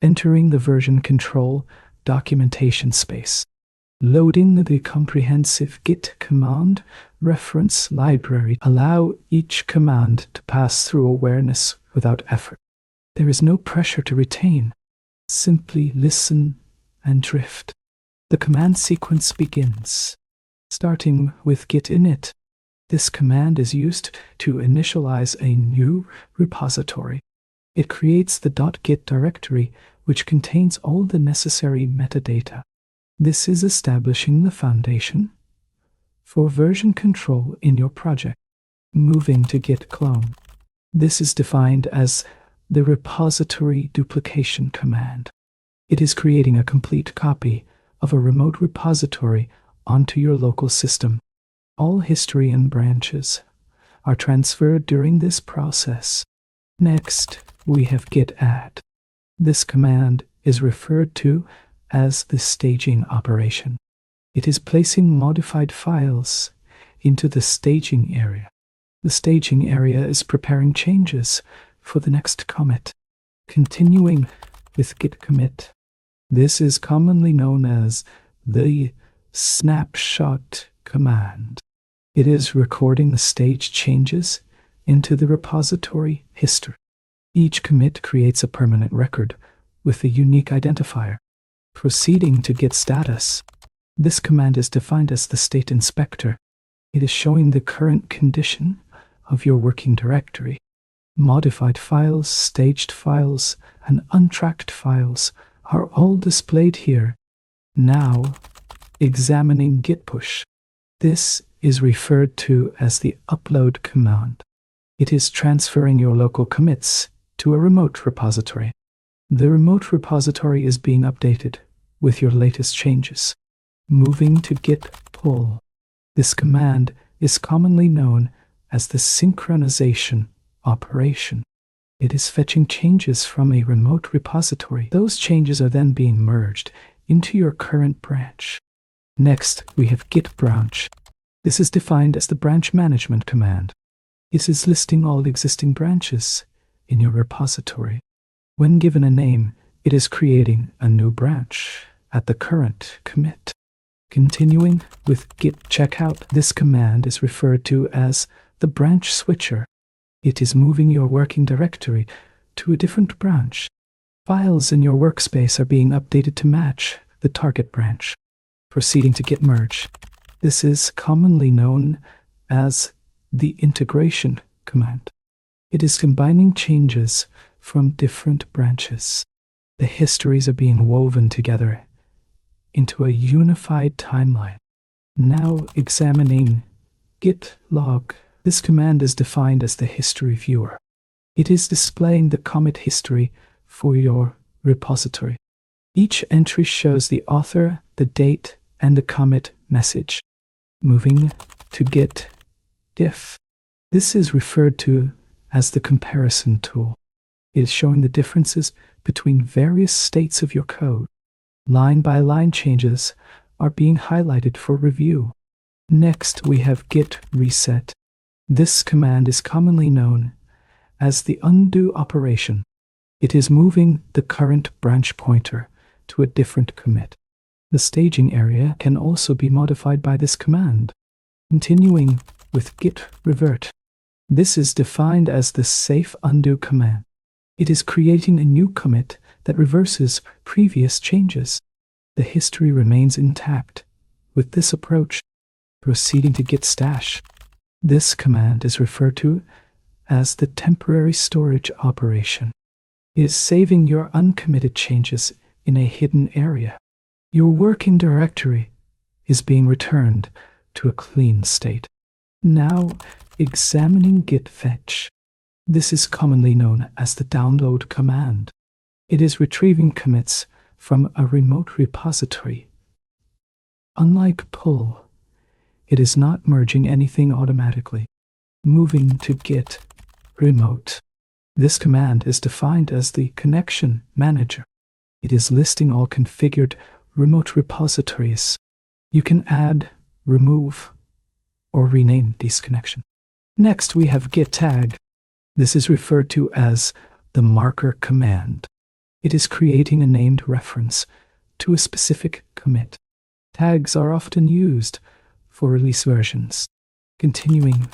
Entering the version control documentation space. Loading the comprehensive Git command reference library. Allow each command to pass through awareness without effort. There is no pressure to retain. Simply listen and drift. The command sequence begins, starting with git init. This command is used to initialize a new repository. It creates the .git directory, which contains all the necessary metadata. This is establishing the foundation for version control in your project. Moving to git clone. This is defined as the repository duplication command. It is creating a complete copy of a remote repository onto your local system. All history and branches are transferred during this process. Next, we have git add. This command is referred to as the staging operation. It is placing modified files into the staging area. The staging area is preparing changes for the next commit. Continuing with git commit. This is commonly known as the snapshot command. It is recording the stage changes into the repository history. Each commit creates a permanent record with a unique identifier. Proceeding to git status. This command is defined as the state inspector. It is showing the current condition of your working directory. Modified files, staged files, and untracked files are all displayed here. Now, examining git push. This is referred to as the upload command. It is transferring your local commits to a remote repository. The remote repository is being updated with your latest changes. Moving to git pull. This command is commonly known as the synchronization operation. It is fetching changes from a remote repository. Those changes are then being merged into your current branch. Next, we have git branch. This is defined as the branch management command. This is listing all existing branches in your repository. When given a name, it is creating a new branch at the current commit. Continuing with git checkout, this command is referred to as the branch switcher. It is moving your working directory to a different branch. Files in your workspace are being updated to match the target branch. Proceeding to git merge. This is commonly known as the integration command. It is combining changes from different branches. The histories are being woven together into a unified timeline. Now examining git log. This command is defined as the history viewer. It is displaying the commit history for your repository. Each entry shows the author, the date, and the commit message. Moving to git diff. This is referred to as the comparison tool. It is showing the differences between various states of your code. Line-by-line changes are being highlighted for review. Next, we have git reset. This command is commonly known as the undo operation. It is moving the current branch pointer to a different commit. The staging area can also be modified by this command. Continuing with git revert. This is defined as the safe undo command. It is creating a new commit that reverses previous changes. The history remains intact. With this approach, proceeding to git stash. This command is referred to as the temporary storage operation. It is saving your uncommitted changes in a hidden area. Your working directory is being returned to a clean state. Now, examining git fetch. This is commonly known as the download command. It is retrieving commits from a remote repository. Unlike pull, it is not merging anything automatically. Moving to git remote. This command is defined as the connection manager. It is listing all configured remote repositories. You can add, remove, or rename these connections. Next, we have git tag. This is referred to as the marker command. It is creating a named reference to a specific commit. Tags are often used for release versions. Continuing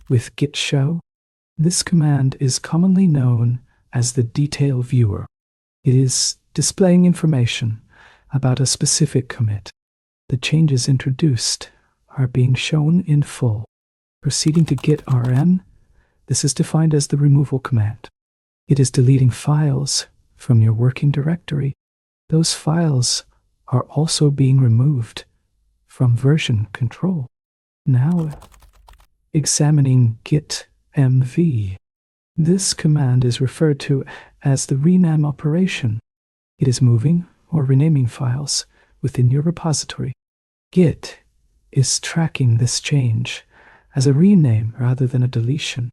with git show, this command is commonly known as the detail viewer. It is displaying information about a specific commit. The changes introduced are being shown in full. Proceeding to git rm, this is defined as the removal command. It is deleting files from your working directory. Those files are also being removed from version control. Now, examining git mv. This command is referred to as the rename operation. It is moving or renaming files within your repository. Git is tracking this change as a rename rather than a deletion.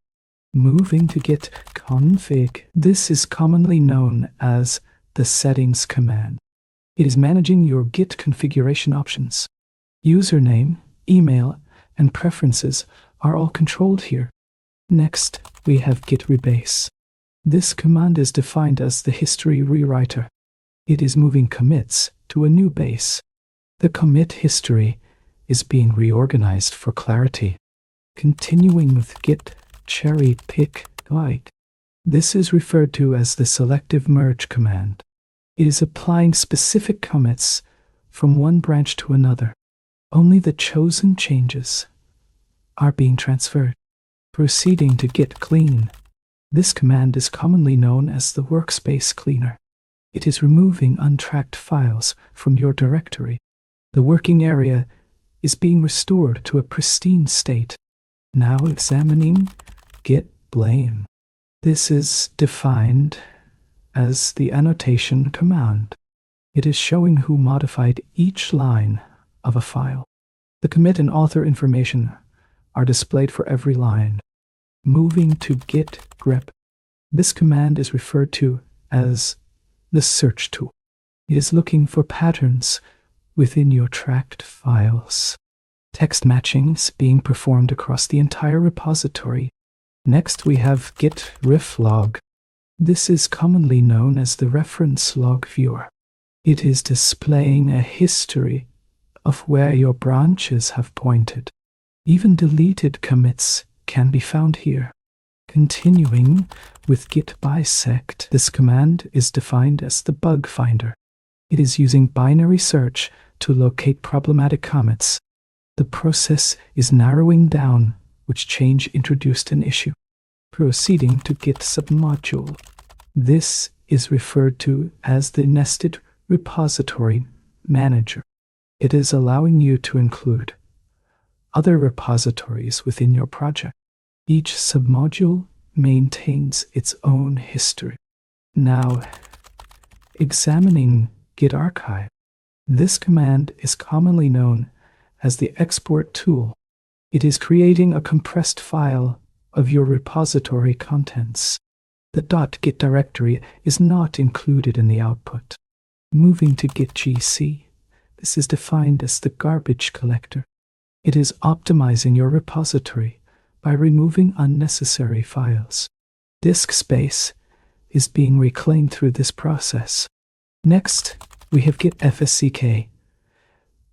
Moving to git config. This is commonly known as the settings command. It is managing your Git configuration options. Username, email, and preferences are all controlled here. Next, we have git rebase. This command is defined as the history rewriter. It is moving commits to a new base. The commit history is being reorganized for clarity. Continuing with git cherry pick guide. This is referred to as the selective merge command. It is applying specific commits from one branch to another. Only the chosen changes are being transferred. Proceeding to git clean. This command is commonly known as the workspace cleaner. It is removing untracked files from your directory. The working area is being restored to a pristine state. Now examining git blame. This is defined as the annotation command. It is showing who modified each line of a file. The commit and author information are displayed for every line. Moving to git grep. This command is referred to as the search tool. It is looking for patterns within your tracked files. Text matching is being performed across the entire repository. Next, we have git ref log. This is commonly known as the reference log viewer. It is displaying a history of where your branches have pointed. Even deleted commits can be found here. Continuing with git bisect, this command is defined as the bug finder. It is using binary search to locate problematic commits. The process is narrowing down which change introduced an issue. Proceeding to git submodule. This is referred to as the nested repository manager. It is allowing you to include other repositories within your project. Each submodule maintains its own history. Now, examining git archive. This command is commonly known as the export tool. It is creating a compressed file of your repository contents. The .git directory is not included in the output. Moving to git gc. This is defined as the garbage collector. It is optimizing your repository by removing unnecessary files. Disk space is being reclaimed through this process. Next, we have git fsck.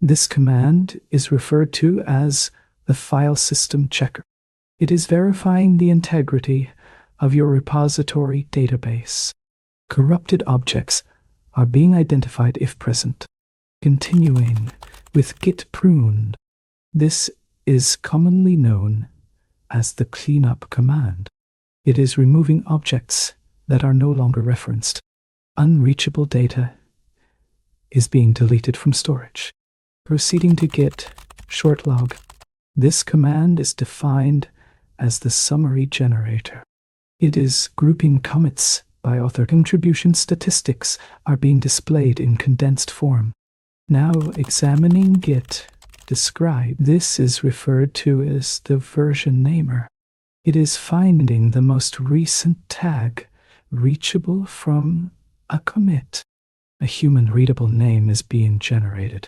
This command is referred to as the file system checker. It is verifying the integrity of your repository database. Corrupted objects are being identified if present. Continuing with git prune. This is commonly known as the cleanup command. It is removing objects that are no longer referenced. Unreachable data is being deleted from storage. Proceeding to git short log. This command is defined as the summary generator. It is grouping commits by author. Contribution statistics are being displayed in condensed form. Now examining git describe. This is referred to as the version namer. It is finding the most recent tag reachable from a commit. A human-readable name is being generated.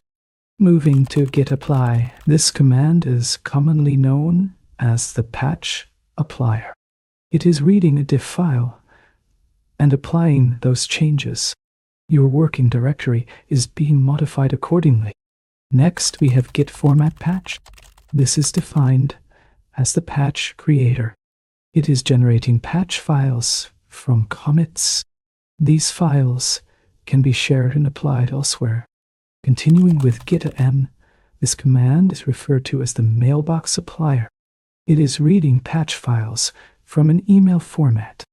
Moving to git apply. This command is commonly known as the patch applier. It is reading a diff file and applying those changes. Your working directory is being modified accordingly. Next, we have Git format patch. This is defined as the patch creator. It is generating patch files from commits. These files can be shared and applied elsewhere. Continuing with git-m, this command is referred to as the mailbox supplier. It is reading patch files from an email format.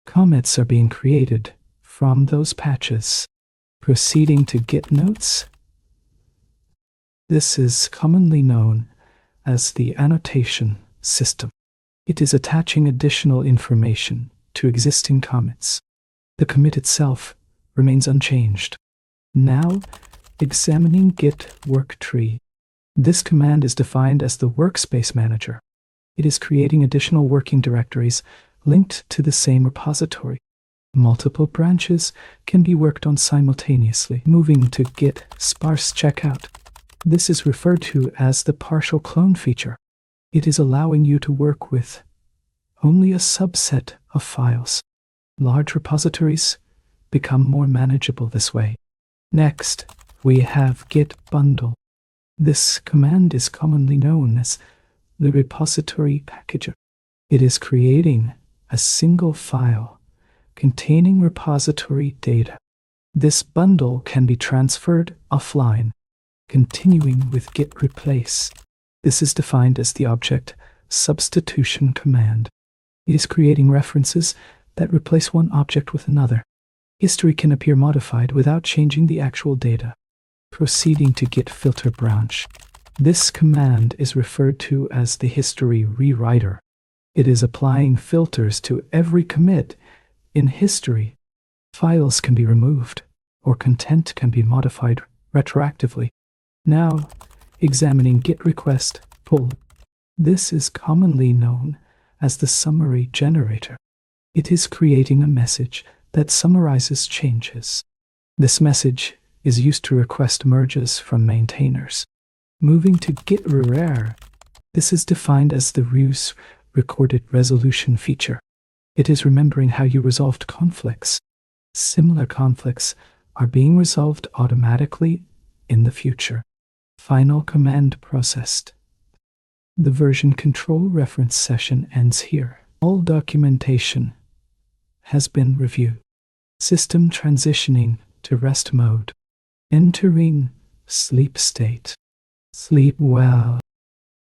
Commits are being created from those patches. Proceeding to Git notes. This is commonly known as the annotation system. It is attaching additional information to existing commits. The commit itself remains unchanged. Now, examining Git work tree. This command is defined as the workspace manager. It is creating additional working directories linked to the same repository. Multiple branches can be worked on simultaneously. Moving to Git sparse checkout. This is referred to as the partial clone feature. It is allowing you to work with only a subset of files. Large repositories become more manageable this way. Next, we have Git bundle. This command is commonly known as the repository packager. It is creating a single file containing repository data. This bundle can be transferred offline. Continuing with Git replace. This is defined as the object substitution command. It is creating references that replace one object with another. History can appear modified without changing the actual data. Proceeding to Git filter branch. This command is referred to as the history rewriter. It is applying filters to every commit in history. Files can be removed, or content can be modified retroactively. Now, examining Git request pull. This is commonly known as the summary generator. It is creating a message that summarizes changes. This message is used to request merges from maintainers. Moving to Git reware. This is defined as the reuse recorded resolution feature. It is remembering how you resolved conflicts. Similar conflicts are being resolved automatically in the future. Final command processed. The version control reference session ends here. All documentation has been reviewed. System transitioning to rest mode. Entering sleep state. Sleep well.